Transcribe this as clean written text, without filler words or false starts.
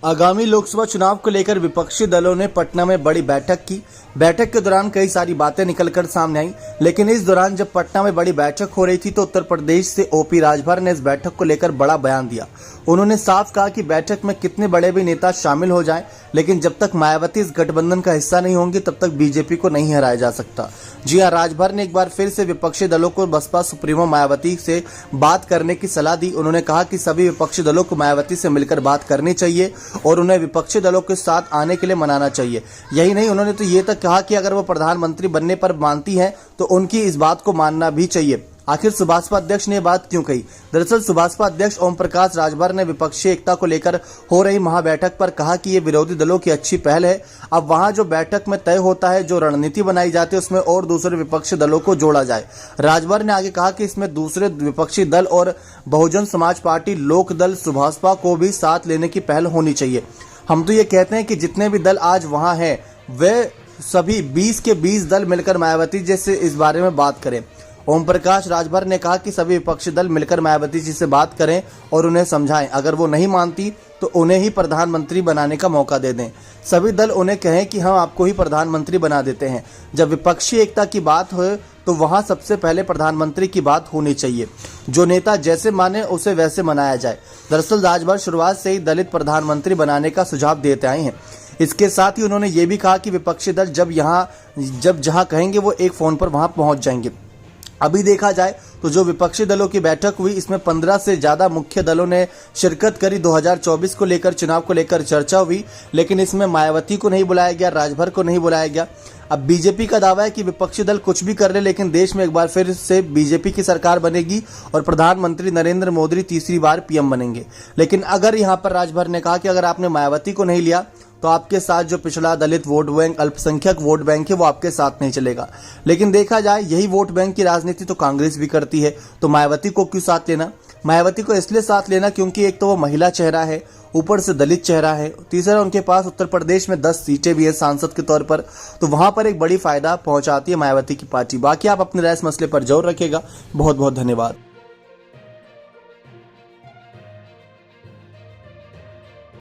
आगामी लोकसभा चुनाव को लेकर विपक्षी दलों ने पटना में बड़ी बैठक की। बैठक के दौरान कई सारी बातें निकलकर सामने आई, लेकिन इस दौरान जब पटना में बड़ी बैठक हो रही थी तो उत्तर प्रदेश से ओपी राजभर ने इस बैठक को लेकर बड़ा बयान दिया। उन्होंने साफ कहा कि बैठक में कितने बड़े भी नेता शामिल हो जाएं, लेकिन जब तक मायावती इस गठबंधन का हिस्सा नहीं होंगी तब तक बीजेपी को नहीं हराया जा सकता। जी हां, राजभर ने एक बार फिर से विपक्षी दलों को बसपा सुप्रीमो मायावती से बात करने की सलाह दी। उन्होंने कहा कि सभी विपक्षी दलों को मायावती से मिलकर बात करनी चाहिए और उन्हें विपक्षी दलों के साथ आने के लिए मनाना चाहिए। यही नहीं, उन्होंने तो ये तक कहा कि अगर वो प्रधानमंत्री बनने पर मानती हैं तो उनकी इस बात को मानना भी चाहिए। आखिर सुभाषपा अध्यक्ष ने बात क्यों कही? दरअसल सुभाषपा अध्यक्ष ओम प्रकाश राजभर ने विपक्षी एकता को लेकर हो रही महाबैठक पर कहा कि ये विरोधी दलों की अच्छी पहल है। अब वहां जो बैठक में तय होता है, जो रणनीति बनाई जाती है, उसमें और दूसरे विपक्षी दलों को जोड़ा जाए। राजभर ने आगे कहा कि इसमें दूसरे विपक्षी दल और बहुजन समाज पार्टी, लोक दल, सुभाषपा को भी साथ लेने की पहल होनी चाहिए। हम तो ये कहते हैं कि जितने भी दल आज वहां हैं वे सभी 20 के 20 दल मिलकर मायावती जी से इस बारे में बात करें। ओम प्रकाश राजभर ने कहा कि सभी विपक्षी दल मिलकर मायावती जी से बात करें और उन्हें समझाएं। अगर वो नहीं मानती तो उन्हें ही प्रधानमंत्री बनाने का मौका दे दें। सभी दल उन्हें कहें कि हम आपको ही प्रधानमंत्री बना देते हैं। जब विपक्षी एकता की बात हो तो वहां सबसे पहले प्रधानमंत्री की बात होनी चाहिए। जो नेता जैसे माने उसे वैसे मनाया जाए। दरअसल राजभर शुरुआत से ही दलित प्रधानमंत्री बनाने का सुझाव देते आए हैं। इसके साथ ही उन्होंने ये भी कहा कि विपक्षी दल जब जहां कहेंगे वो एक फोन पर वहां पहुंच जाएंगे। अभी देखा जाए तो जो विपक्षी दलों की बैठक हुई, इसमें 15 से ज्यादा मुख्य दलों ने शिरकत करी। 2024 को लेकर, चुनाव को लेकर चर्चा हुई, लेकिन इसमें मायावती को नहीं बुलाया गया, राजभर को नहीं बुलाया गया। अब बीजेपी का दावा है कि विपक्षी दल कुछ भी कर ले, लेकिन देश में एक बार फिर से बीजेपी की सरकार बनेगी और प्रधानमंत्री नरेंद्र मोदी तीसरी बार पीएम बनेंगे। लेकिन अगर यहाँ पर राजभर ने कहा कि अगर आपने मायावती को नहीं लिया तो आपके साथ जो पिछड़ा दलित वोट बैंक, अल्पसंख्यक वोट बैंक है, वो आपके साथ नहीं चलेगा। लेकिन देखा जाए यही वोट बैंक की राजनीति तो कांग्रेस भी करती है, तो मायावती को क्यों साथ लेना? मायावती को इसलिए साथ लेना क्योंकि एक तो वो महिला चेहरा है, ऊपर से दलित चेहरा है, तीसरा उनके पास उत्तर प्रदेश में 10 सीटें भी है सांसद के तौर पर, तो वहां पर एक बड़ी फायदा पहुंचाती है मायावती की पार्टी। बाकी आप अपनी राय इस मसले पर जरूर रखिएगा। बहुत बहुत धन्यवाद।